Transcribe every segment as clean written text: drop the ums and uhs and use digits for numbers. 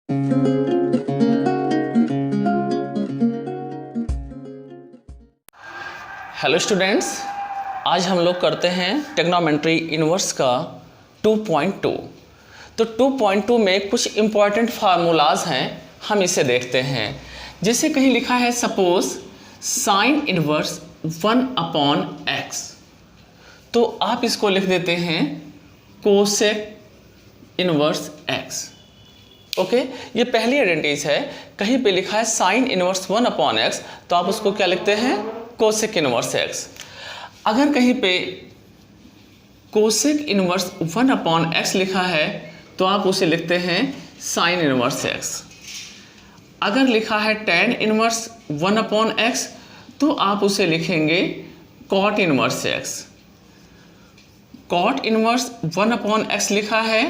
Hello students, आज हम लोग करते हैं ट्रिग्नोमेट्री इनवर्स का 2.2। तो 2.2 में कुछ इम्पॉर्टेंट फार्मूलाज हैं, हम इसे देखते हैं। जैसे कहीं लिखा है सपोज साइन इनवर्स 1/x, तो आप इसको लिख देते हैं कोसेक इनवर्स x। ओके, ये पहली आइडेंटिटीज है। कहीं पे लिखा है साइन इनवर्स 1/x, तो आप उसको क्या लिखते हैं? Cosec inverse x। अगर कहीं पे कोसेक इनवर्स 1/x लिखा है तो आप उसे लिखते हैं साइन इनवर्स x। अगर लिखा है tan इनवर्स 1/x तो आप उसे लिखेंगे cot inverse x। Cot inverse 1/x लिखा है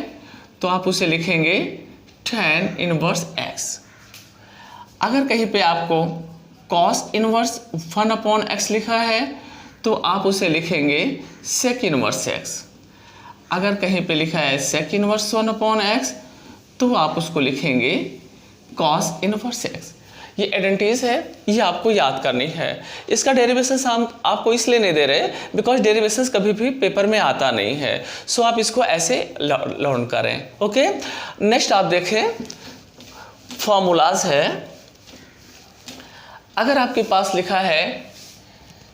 तो आप उसे लिखेंगे tan इनवर्स x। अगर कहीं पे आपको cos इनवर्स 1/x लिखा है तो आप उसे लिखेंगे sec इनवर्स x। अगर कहीं पे लिखा है sec इनवर्स 1/x तो आप उसको लिखेंगे cos इनवर्स x। ये आइडेंटिटीज है, ये आपको याद करनी है। इसका डेरिवेशंस हम आपको इसलिए नहीं दे रहे बिकॉज डेरिवेशंस कभी भी पेपर में आता नहीं है, सो आप इसको ऐसे लर्न करें। ओके, नेक्स्ट आप देखें फॉर्मूलाज है। अगर आपके पास लिखा है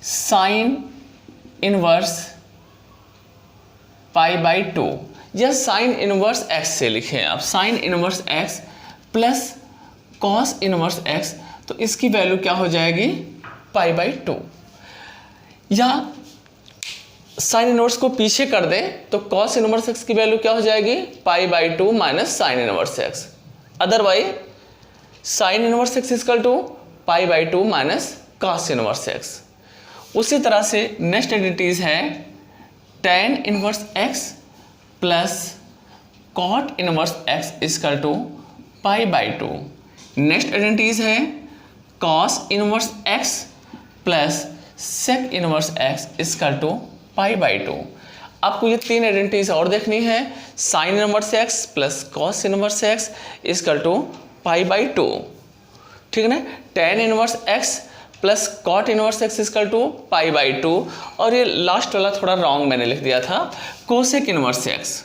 साइन इनवर्स π/2 या साइन इनवर्स x से लिखें आप sign inverse x plus cos inverse x, तो इसकी वैल्यू क्या हो जाएगी? π/2। या साइन इनवर्स को पीछे कर दें तो कॉस इनवर्स x की वैल्यू क्या हो जाएगी? π/2 minus sine inverse x। Otherwise sine inverse x equal to π/2 minus cos inverse x। उसी तरह से नेक्स्ट आइडेंटिटीज है tan inverse x plus cot inverse x equal to π/2। Next identities है cos inverse x plus sec inverse x equal to π/2। आपको ये तीन identities और देखनी है। Sine inverse x plus cos inverse x equal to π/2, ठीक है ना। tan inverse x plus cot inverse x equal to π/2, और ये लास्ट वाला थोड़ा रॉन्ग मैंने लिख दिया था, cosec inverse x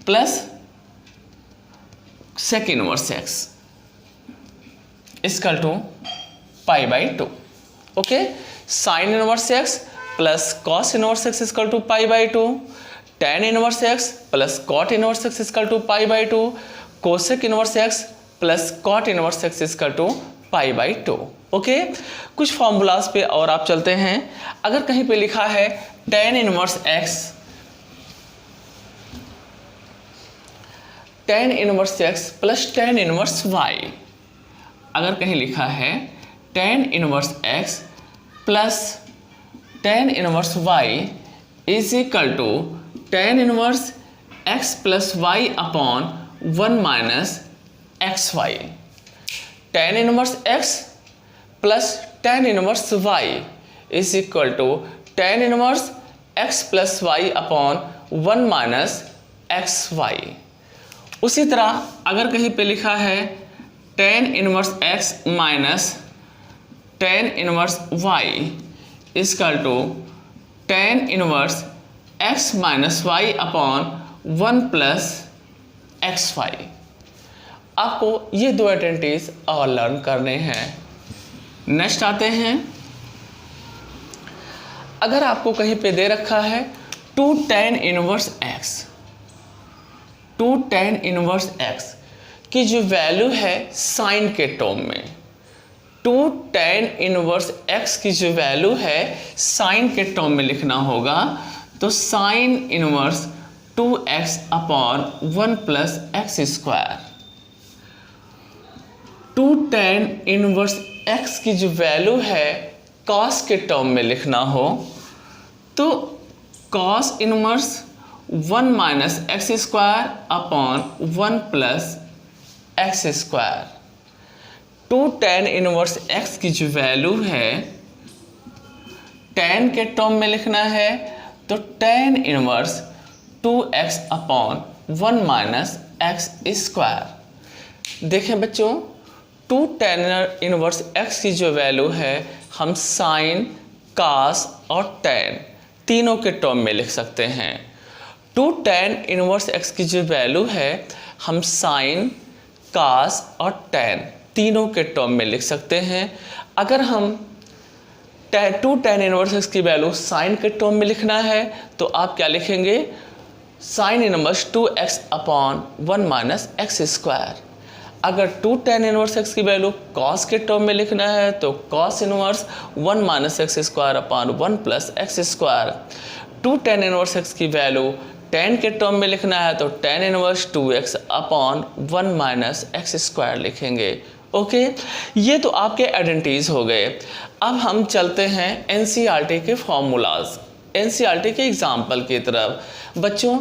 plus sec inverse x equal to π/2। Okay, sine inverse x plus cos inverse x equal to π/2, tan inverse x plus cot inverse x equal to π/2, cosec inverse x plus cot inverse x equal to π/2। Okay, कुछ formulas पे और आप चलते हैं। अगर कहीं पे लिखा है tan inverse x, tan inverse x plus tan inverse y। अगर कहीं लिखा है tan inverse x plus tan inverse y is equal to tan inverse x plus y upon 1 minus xy। tan inverse x plus tan inverse y is equal to tan inverse x plus y upon 1 minus xy। उसी तरह अगर कहीं पे लिखा है tan inverse x minus tan inverse y equal to tan inverse x minus y upon 1 plus xy। आपको ये दो आइडेंटिटीज और लर्न करने हैं। नेक्स्ट आते हैं। अगर आपको कहीं पे दे रखा है 2 tan inverse x, 2 tan inverse x की जो वैल्यू है साइन के टर्म में, 2 tan इनवर्स x की जो वैल्यू है साइन के टर्म में लिखना होगा, तो sign inverse 2x upon 1 plus x square. 2 tan inverse x की जो वैल्यू है cos के टर्म में लिखना हो तो cos inverse 1 minus x square upon 1 plus x square. 2 tan inverse x की जो वैल्यू है tan के टर्म में लिखना है तो tan inverse 2x upon 1 minus x square. देखें बच्चों, 2 tan इनवर्स x की जो वैल्यू है हम साइन, कास और tan तीनों के टर्म में लिख सकते हैं। 2 tan इनवर्स x की जो वैल्यू है हम साइन, कास और tan तीनों के टर्म में लिख सकते हैं। अगर हम 2 tan इनवर्स x की वैल्यू साइन के टर्म में लिखना है तो आप क्या लिखेंगे, sign inverse 2x upon 1 minus x square. अगर 2 tan इनवर्स x की वैल्यू कॉस के टर्म में लिखना है तो cos inverse 1 minus x square upon 1 plus x square. 2 tan inverse x की वैल्यू tan के टर्म में लिखना है तो tan inverse 2x upon 1 minus x square लिखेंगे। ओके, ये तो आपके आइडेंटिटीज हो गए। अब हम चलते हैं एनसीईआरटी के फॉर्मूलाज, एनसीईआरटी के एग्जाम्पल की तरफ। बच्चों,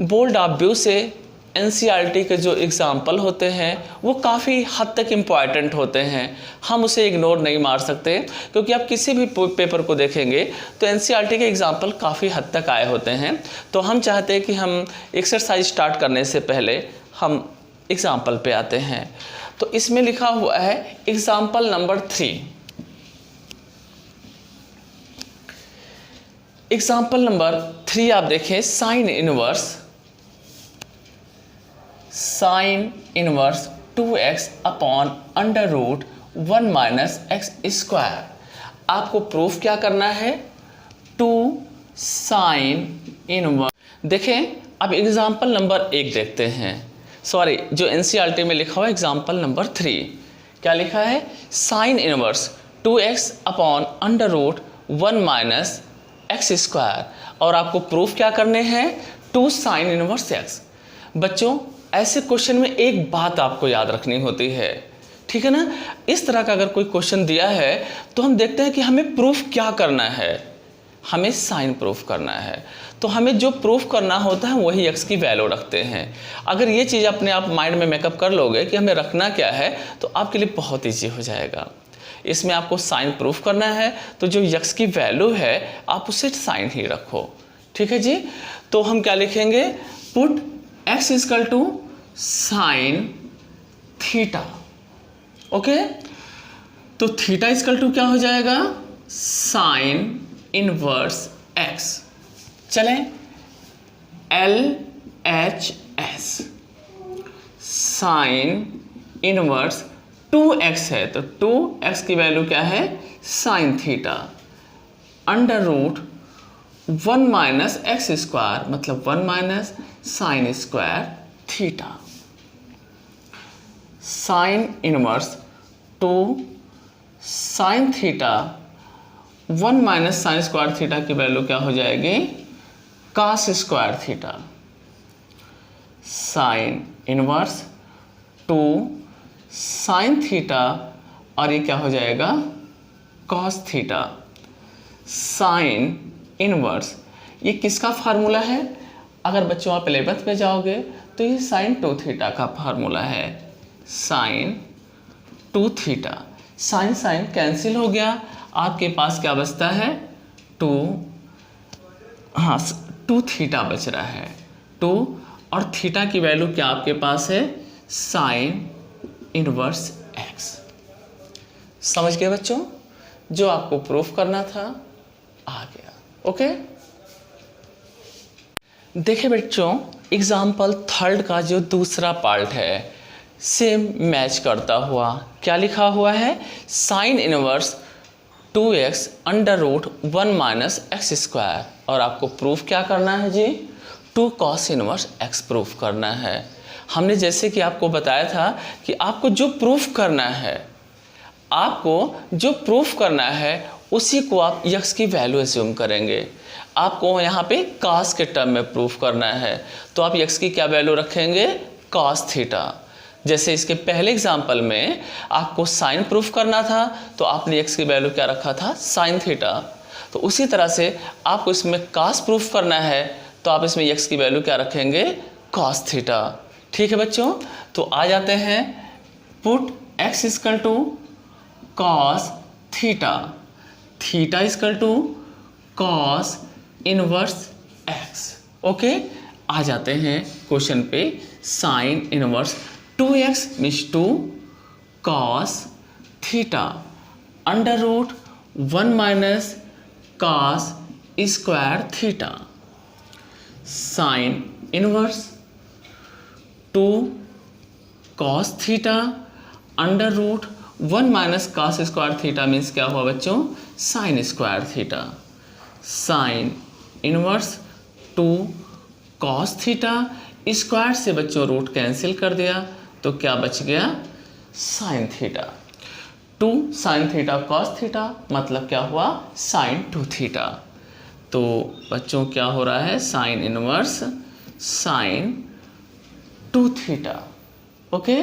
बोर्ड ऑफ व्यू से एनसीईआरटी के जो एग्जाम्पल होते हैं वो काफ़ी हद तक इम्पॉर्टेंट होते हैं, हम उसे इग्नोर नहीं मार सकते, क्योंकि आप किसी भी पेपर को देखेंगे तो एनसीईआरटी के एग्जाम्पल काफ़ी हद तक आए होते हैं। तो हम चाहते हैं कि हम एक्सरसाइज स्टार्ट करने से पहले हम एग्जाम्पल पे आते हैं। तो इसमें लिखा हुआ है एग्जाम्पल नंबर 3। एग्जाम्पल नंबर 3 आप देखें, sine inverse 2x upon under root 1 minus x square. आपको प्रूफ क्या करना है, 2 साइन इनवर्स। देखें, अब एग्जाम्पल नंबर 1 देखते हैं, सॉरी जो एनसीईआरटी में लिखा हुआ है एग्जाम्पल नंबर 3। क्या लिखा है, sine inverse 2x upon under root 1 minus x square, और आपको प्रूफ क्या करने हैं, 2 साइन इनवर्स x। बच्चों, ऐसे क्वेश्चन में एक बात आपको याद रखनी होती है, ठीक है ना। इस तरह का अगर कोई क्वेश्चन दिया है तो हम देखते हैं कि हमें प्रूफ क्या करना है, हमें साइन प्रूफ करना है। तो हमें जो प्रूफ करना होता है वही x की वैल्यू रखते हैं। अगर ये चीज़ अपने आप माइंड में मेकअप कर लोगे कि हमें रखना क्या है तो आपके लिए बहुत ईजी हो जाएगा। इसमें आपको साइन प्रूफ करना है तो जो x की वैल्यू है आप उसे साइन ही रखो, ठीक है जी। तो हम क्या लिखेंगे, put x equal to sine theta. Okay, तो थीटा इक्वल टू क्या हो जाएगा, साइन इनवर्स x। चलें, LHS साइन इनवर्स 2x है तो 2x की वैल्यू क्या है, sine theta, under root 1 minus x square मतलब 1 minus sine square theta. Sine inverse 2 sine theta 1 minus sine square theta की वैल्यू क्या हो जाएगी, cos square theta. Sine inverse 2 sine theta और ये क्या हो जाएगा, कॉस थीटा। साइन इनवर्स ये किसका फार्मूला है, अगर बच्चों आप 11th में जाओगे तो ये साइन 2 थीटा का फार्मूला है। Sine 2 theta, sine sine cancel हो गया, आपके पास क्या बचता है, 2 थीटा बच रहा है, 2 और थीटा की वैल्यू क्या आपके पास है, साइन इनवर्स x। समझ गए बच्चों, जो आपको प्रूफ करना था आ गया। ओके, देखिए बच्चों, एग्जाम्पल 3 का जो दूसरा पार्ट है सेम मैच करता हुआ, क्या लिखा हुआ है, sine inverse 2x under root 1 minus x square, और आपको प्रूफ क्या करना है जी, 2 कॉस इनवर्स x प्रूफ करना है। हमने जैसे कि आपको बताया था कि आपको जो प्रूफ करना है, आपको जो प्रूफ करना है उसी को आप x की वैल्यू एज्यूम करेंगे। आपको यहाँ पे cos के टर्म में प्रूफ करना है तो आप x की क्या वैल्यू रखेंगे, cos थीटा। जैसे इसके पहले एग्जाम्पल में आपको साइन प्रूफ करना था तो आपने x की वैल्यू क्या रखा था, साइन थीटा। तो उसी तरह से आपको इसमें cos प्रूफ करना है तो आप इसमें x की वैल्यू क्या रखेंगे, cos थीटा। ठीक है बच्चों, तो आ जाते हैं, put x equal to cos theta, theta equal to cos inverse x। Okay, आ जाते हैं क्वेश्चन पे। Sine inverse 2x means 2 cos theta under root 1 minus cos square theta. Sine inverse 2 cos theta under root 1 minus cos square theta means क्या हुआ बच्चों, sine square theta. Sine inverse 2 cos theta, square से बच्चों root cancel कर दिया तो क्या बच गया, sine theta. 2 sine theta cos theta मतलब क्या हुआ, साइन 2 थीटा। तो बच्चों क्या हो रहा है, sine inverse sine 2 theta. Okay,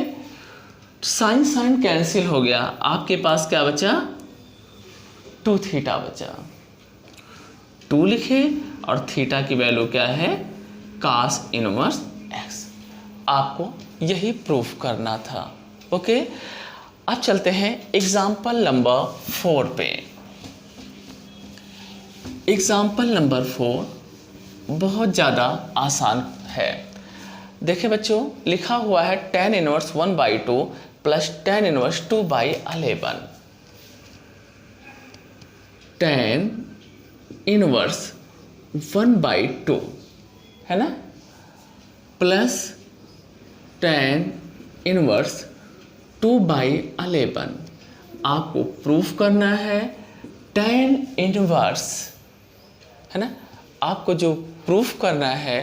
sine sine cancel हो गया, आपके पास क्या बचा, 2 थीटा बचा। 2 लिखे और थीटा की वैल्यू क्या है, cos इनवर्स x। आपको यही प्रूफ करना था। ओके, अब चलते हैं एग्जाम्पल नंबर 4 पे। एग्जाम्पल नंबर 4 बहुत ज़्यादा आसान है। देखिए बच्चों, लिखा हुआ है tan inverse 1/2 plus tan inverse 2/11। tan inverse 1/2 है ना, प्लस tan इनवर्स 2/11। आपको प्रूफ करना है tan इनवर्स, है ना। आपको जो प्रूफ करना है,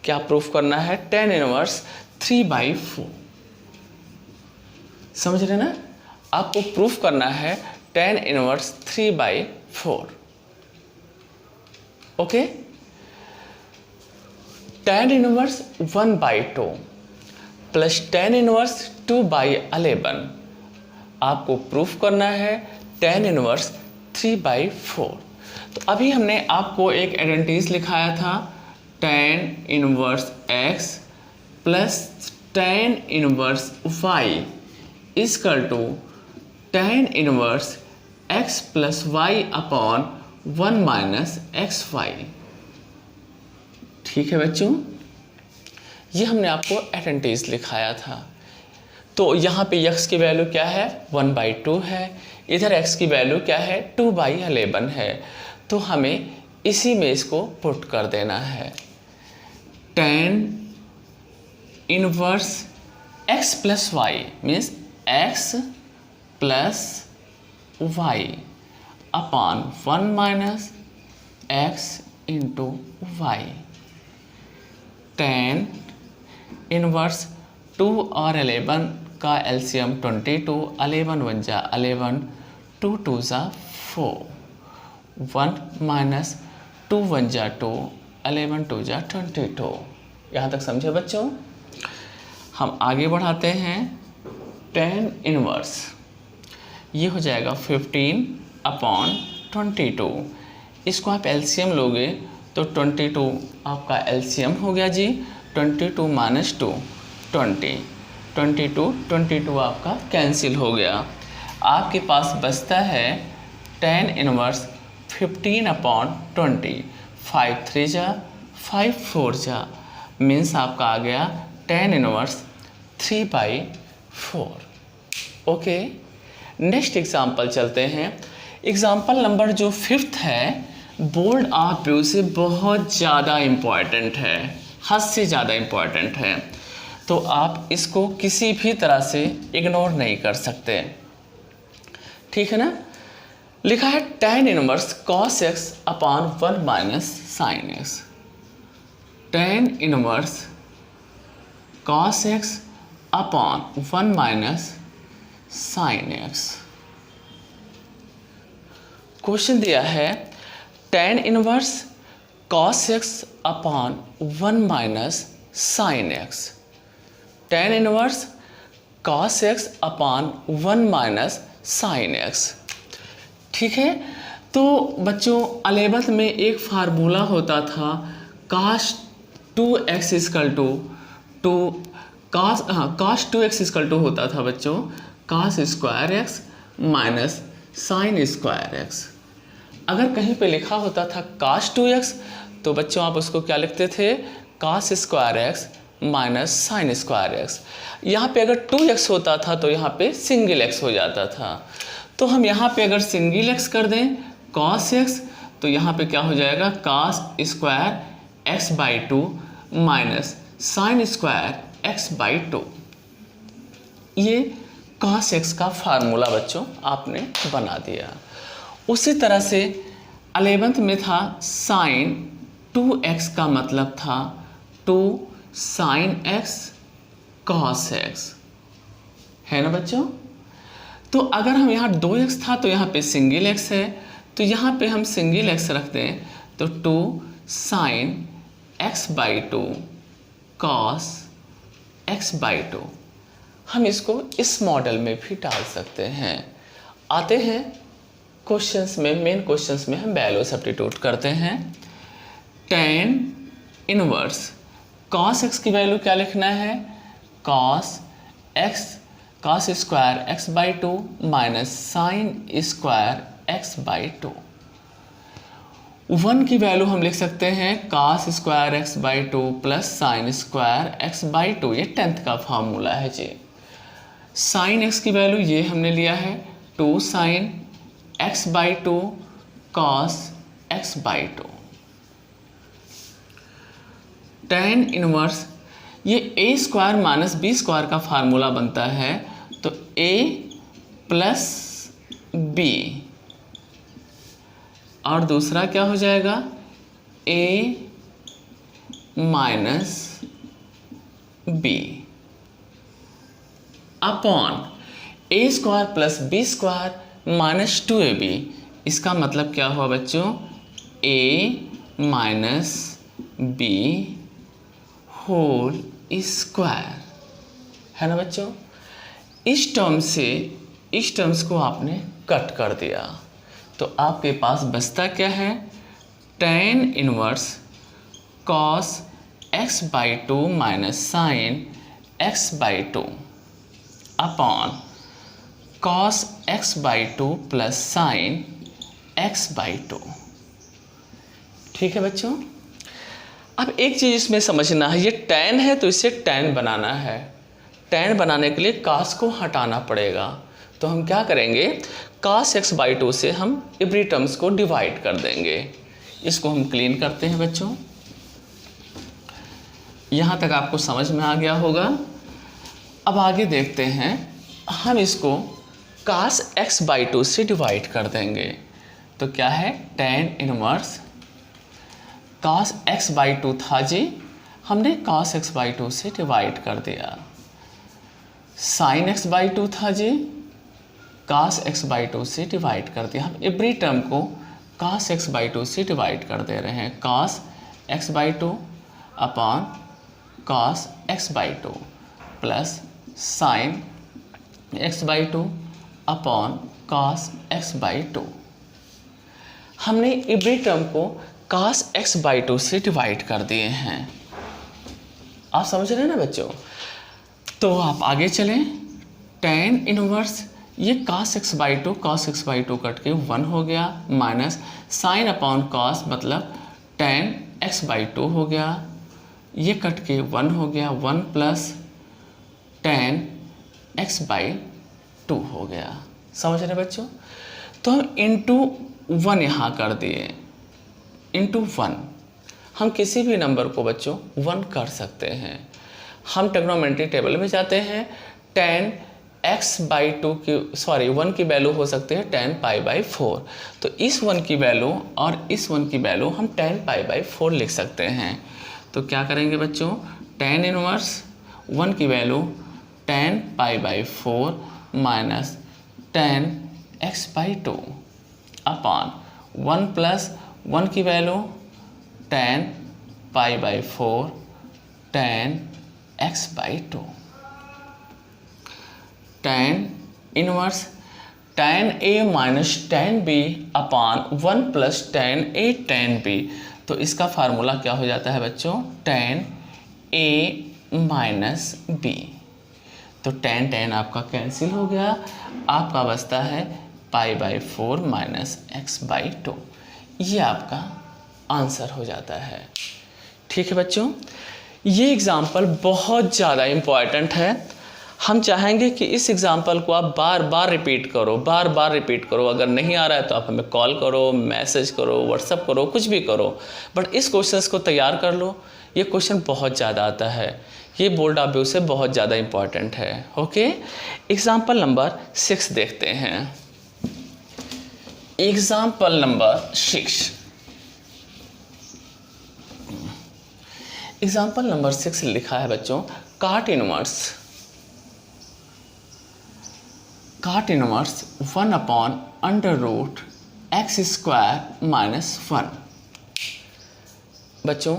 क्या प्रूफ करना है, tan इनवर्स 3/4। समझ रहे ना, आपको प्रूफ करना है tan inverse 3/4। Okay, tan inverse 1/2 plus tan inverse 2/11। आपको प्रूफ करना है tan इनवर्स 3/4। तो अभी हमने आपको एक आइडेंटिटीज लिखाया था, tan inverse x plus tan inverse y equal to tan inverse x plus y upon 1 minus xy। ठीक है बच्चों, ये हमने आपको आइडेंटिटीज लिखाया था। तो यहाँ पे x की वैल्यू क्या है, 1/2 है, इधर x की वैल्यू क्या है, 2/11 है। तो हमें इसी में इसको पुट कर देना है। tan inverse x plus y means x plus y upon 1 minus x into y. tan inverse 2 और 11 का एलसीएम 22, 11 1 जा 11, 2 2 जा 4, 1 माइनस 2 1 जा 2, 11 2 जा 22। यहाँ तक समझे बच्चों। हम आगे बढ़ाते हैं। tan इनवर्स ये हो जाएगा 15 अपॉन 22। इसको आप एलसीएम लोगे तो 22 आपका एलसीएम हो गया जी, 22 माइनस 2 20, 22 आपका कैंसिल हो गया। आपके पास बचता है tan इनवर्स 15 अपॉन 20, 5 3 जा 5 4 जा मीन्स आपका आ गया tan inverse 3/4। Okay, next example चलते हैं। एग्जाम्पल नंबर जो 5th है, बोल्ड ऑफ व्यू से बहुत ज़्यादा इम्पॉर्टेंट है, हद से ज़्यादा इम्पॉर्टेंट है। तो आप इसको किसी भी तरह से इग्नोर नहीं कर सकते, ठीक है ना। लिखा है tan inverse cos x upon 1 minus sine x। tan inverse cos x upon 1 minus sine x। Question दिया है tan inverse cos x upon 1 minus sine x। tan inverse cos x upon 1 minus sine x। ठीक है, तो बच्चों 11th में एक formula होता था cos 2x equal to cos 2x equal to होता था बच्चों cos square x minus sine square x। अगर कहीं पे लिखा होता था cos 2x तो बच्चों आप उसको क्या लिखते थे, cos square x minus sine square x. यहाँ पे अगर 2x होता था तो यहाँ पे सिंगल x हो जाता था। तो हम यहाँ पे अगर सिंगल x कर दें cos x, तो यहाँ पे क्या हो जाएगा cos square x by 2 minus sine square x by 2। ये cos x का फार्मूला बच्चों आपने बना दिया। उसी तरह से 11th में था साइन 2x का मतलब था 2 साइन x cos x, है ना बच्चों। तो अगर हम यहाँ 2x था तो यहाँ पे सिंगल x है, तो यहाँ पे हम सिंगल x रख दें तो 2 sine x by 2 cos x by 2। हम इसको इस मॉडल में भी डाल सकते हैं। आते हैं क्वेश्चंस में, मेन क्वेश्चंस में हम वैल्यू सब्स्टिट्यूट करते हैं। tan इनवर्स cos x की वैल्यू क्या लिखना है, cos square x by 2 minus sine square x by 2। 1 की वैल्यू हम लिख सकते हैं cos square x by 2 plus sine square x by 2। ये 10th का फार्मूला है जी। साइन एक्स की वैल्यू ये हमने लिया है 2 sine x by 2 cos x by 2। tan inverse ये a square minus B square का फार्मूला बनता है, तो a प्लस b और दूसरा क्या हो जाएगा a minus b upon a square plus b square minus 2ab। इसका मतलब क्या हुआ बच्चों, a minus b whole square, है ना बच्चों। इस टर्म्स को आपने कट कर दिया तो आपके पास बचता क्या है, tan inverse cos x by 2 minus sine x by 2 upon cos x by 2 plus sine x by 2। ठीक है बच्चों। अब एक चीज़ इसमें समझना है, ये tan है तो इसे tan बनाना है। tan बनाने के लिए cos को हटाना पड़ेगा, तो हम क्या करेंगे, cos x बाई 2 से हम इवरी टर्म्स को डिवाइड कर देंगे। इसको हम क्लीन करते हैं बच्चों। यहाँ तक आपको समझ में आ गया होगा। अब आगे देखते हैं, हम इसको cos x बाई 2 से डिवाइड कर देंगे। तो क्या है, tan inverse cos x by 2 था जी, हमने cos x बाई 2 से डिवाइड कर दिया। sin x बाई 2 था जी, cos x बाई 2 से डिवाइड कर दिया। हम एवरी टर्म को cos x बाई 2 से डिवाइड कर दे रहे हैं। cos x by 2 upon cos x by 2 plus sin x by 2 upon cos x by 2। हमने एवरी टर्म को cos x बाई 2 से डिवाइड कर दिए हैं। आप समझ रहे हैं ना बच्चों। तो आप आगे चलें, tan इनवर्स ये cos x बाई 2 कट के 1 हो गया, माइनस साइन अपॉन cos मतलब tan x बाई 2 हो गया, ये कट के 1 हो गया, 1 प्लस tan x बाई 2 हो गया। समझ रहे बच्चों। तो हम इंटू 1 यहाँ कर दिए, इंटू 1। हम किसी भी नंबर को बच्चों 1 कर सकते हैं। हम ट्रिग्नोमेट्री टेबल में जाते हैं, tan x बाई 2 की 1 की वैल्यू हो सकती है tan पाई बाई 4। तो इस 1 की वैल्यू और इस 1 की वैल्यू हम tan पाई बाई 4 लिख सकते हैं। तो क्या करेंगे बच्चों, tan इनवर्स 1 की value tan pi by 4 minus tan x by 2 upon 1 plus 1 की value tan pi by 4 tan x by 2। tan inverse tan a minus tan b upon 1 plus tan a tan b। तो इसका formula क्या हो जाता है बच्चों, tan a minus b। तो tan आपका कैंसिल हो गया, आपका बचता है pi by 4 minus x by 2। ये आपका आंसर हो जाता है। ठीक है बच्चों, ये एग्जाम्पल बहुत ज़्यादा इम्पॉर्टेंट है। हम चाहेंगे कि इस एग्जाम्पल को आप बार बार रिपीट करो। अगर नहीं आ रहा है तो आप हमें कॉल करो, मैसेज करो, व्हाट्सअप करो, कुछ भी करो, बट इस क्वेश्चंस को तैयार कर लो। ये क्वेश्चन बहुत ज़्यादा आता है, ये बोर्ड ऑफ व्यू से बहुत ज़्यादा इम्पॉर्टेंट है। ओके, एग्जाम्पल नंबर 6 देखते हैं। एग्जाम्पल नंबर 6, एग्जाम्पल नंबर 6 लिखा है बच्चों, काट इनवर्स 1/√x² - 1। बच्चों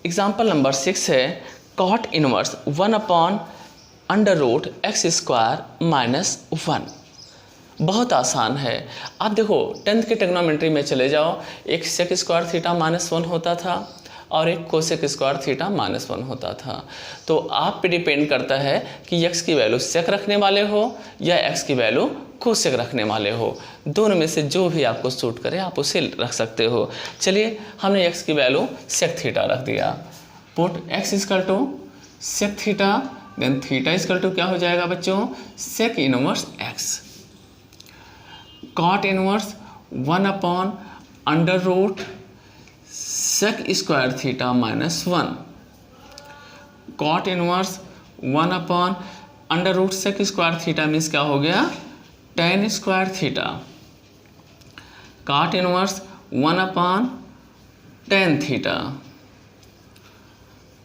एग्जाम्पल नंबर 6 है कॉट इनवर्स 1/√x² - 1। बहुत आसान है। आप देखो 10th के ट्रिग्नोमेट्री में चले जाओ, एक सेक स्क्वायर थीटा -1 होता था और एक कोसेक स्क्वायर थीटा -1 होता था। तो आप पे डिपेंड करता है कि x की वैल्यू सेक रखने वाले हो या x की वैल्यू कोसेक रखने वाले हो। दोनों में से जो भी आपको सूट करे आप उसे रख सकते हो। चलिए हमने x की वैल्यू सेक थीटा रख दिया। Put x = sec theta, then theta = क्या हो जाएगा बच्चों, sec inverse x। Cot inverse 1/√sec² theta -1। Cot inverse 1/√sec² theta means क्या हो गया, tan² theta. Cot inverse 1/tan theta.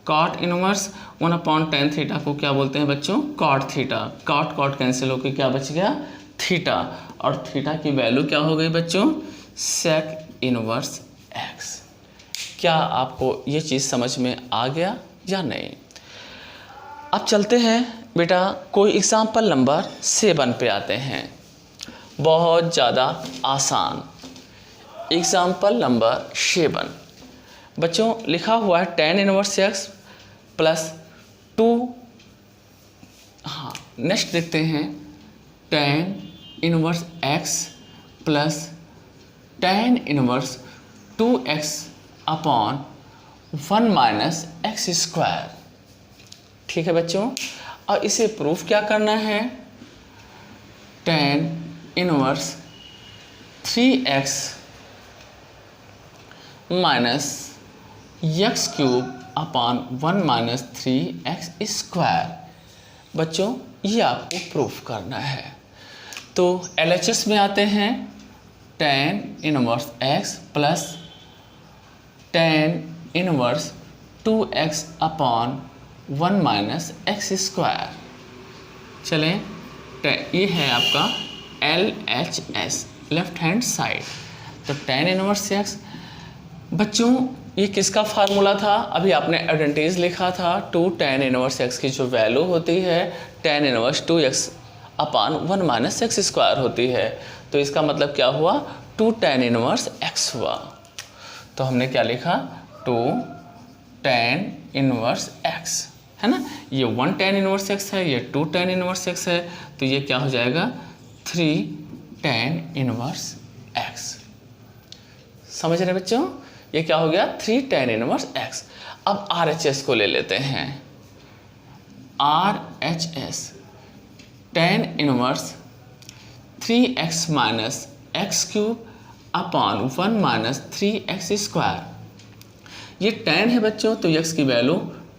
Cot inverse 1/tan theta को क्या बोलते हैं बच्चों, कॉट थीटा। कॉट कैंसिल होकर क्या बच गया, थीटा, और थीटा की वैल्यू क्या हो गई बच्चों, सेक इनवर्स x। क्या आपको ये चीज़ समझ में आ गया या नहीं? अब चलते हैं बेटा कोई एग्जाम्पल नंबर 7 पे आते हैं। बहुत ज़्यादा आसान एग्जाम्पल नंबर 7 बच्चों लिखा हुआ है tan इनवर्स x +2। हाँ, नेक्स्ट देखते हैं tan inverse x tan inverse 2x/1 - x²। ठीक है बच्चों, और इसे प्रूफ क्या करना है, tan inverse 3x - x³/1 - 3x²। बच्चों ये आपको प्रूफ करना है। तो LHS में आते हैं tan inverse x tan inverse 2x/1 - x²। चलें, ये है आपका LHS, लेफ्ट हैंड साइड। तो tan इनवर्स x बच्चों ये किसका फार्मूला था, अभी आपने एडवांटेज लिखा था 2 tan इनवर्स x की जो वैल्यू होती है tan इनवर्स 2x/1 - x² होती है। तो इसका मतलब क्या हुआ, 2 tan इनवर्स x हुआ। तो हमने क्या लिखा, 2 tan इनवर्स x, है ना। ये 1 tan इनवर्स x है, ये 2 tan इनवर्स x है, तो ये क्या हो जाएगा 3 tan इनवर्स x। समझ रहे बच्चों, ये क्या हो गया 3 tan इनवर्स x। अब RHS को ले लेते हैं। RHS tan inverse 3x - x³/1 - 3x²। ये tan है बच्चों, तो x की वैल्यू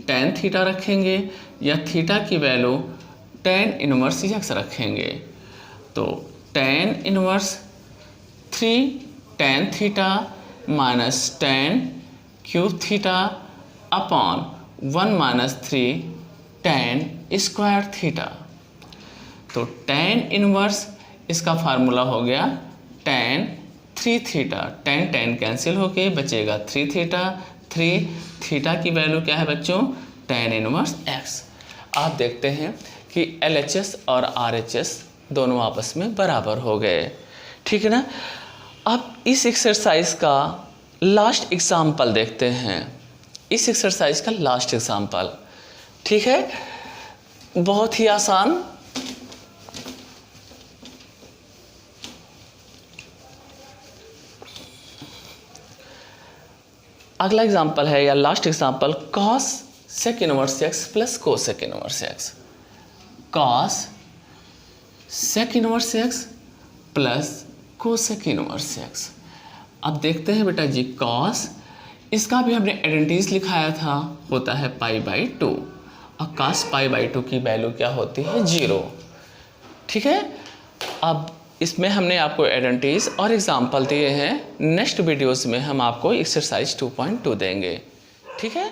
tan थीटा रखेंगे या थीटा की वैल्यू tan इनवर्स x रखेंगे। तो tan inverse 3 tan theta -tan³ थीटा/1 - 3 tan² theta. तो tan इनवर्स इसका फार्मूला हो गया tan 3 थीटा, tan कैंसिल होके बचेगा 3 थीटा। 3 थीटा की वैल्यू क्या है बच्चों, tan इनवर्स x। आप देखते हैं कि LHS और RHS दोनों आपस में बराबर हो गए, ठीक है ना। अब इस एक्सरसाइज का लास्ट एग्जाम्पल देखते हैं, इस एक्सरसाइज का लास्ट एग्जाम्पल, ठीक है, बहुत ही आसान। अगला एग्जाम्पल है या last example cos sec inverse x plus cosec inverse x. Cos sec inverse x plus cosec inverse x. अब देखते हैं बेटा जी, कॉस इसका भी हमने आइडेंटिटीज लिखाया था, होता है π/2 और cos π/2 की वैल्यू क्या होती है 0। ठीक है, अब इसमें हमने आपको आइडेंटिटीज और एग्जाम्पल दिए हैं। नेक्स्ट वीडियोस में हम आपको एक्सरसाइज 2.2 देंगे। ठीक है।